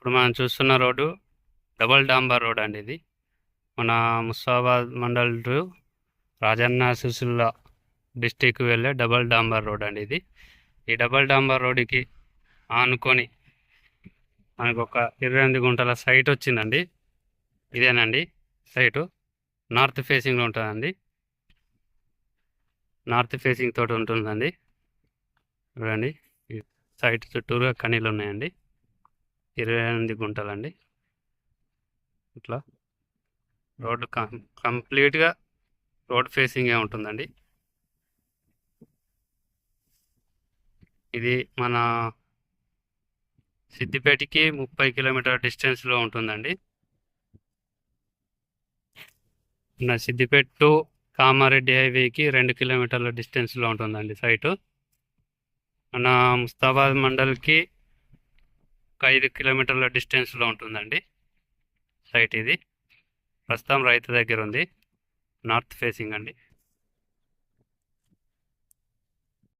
ఇప్పుడు మనం చూస్తున్న రోడ్డు డబల్ డాంబర్ రోడ్ అండి. ఇది మన ముస్తాబాద్ మండల్ టు రాజన్న సిరిసిల్ల డిస్టిక్ వెళ్ళే డబల్ డాంబర్ రోడ్ అండి. ఇది ఈ డబల్ డాంబర్ రోడ్డుకి ఆనుకొని మనకు ఒక 28 గుంటల సైట్ వచ్చిందండి. ఇదేనండి సైటు. నార్త్ ఫేసింగ్లో ఉంటుందండి. నార్త్ ఫేసింగ్ తోటి ఉంటుందండి. చూడండి, ఈ సైట్ చుట్టూరుగా కనీలు ఉన్నాయండి. 28 గుంటలండి. ఇట్లా రోడ్డు కంప్లీట్గా రోడ్ ఫేసింగే ఉంటుందండి. ఇది మన సిద్దిపేటకి 30 కిలోమీటర్ డిస్టెన్స్లో ఉంటుందండి. మన సిద్దిపేట టు కామారెడ్డి హైవేకి 2 కిలోమీటర్ల డిస్టెన్స్లో ఉంటుందండి సైటు. మన ముస్తాబాద్ మండల్కి ఒక 5 కిలోమీటర్ల డిస్టెన్స్లో ఉంటుందండి సైట్. ఇది ప్రస్తుతం రైతు దగ్గర ఉంది. నార్త్ ఫేసింగ్ అండి.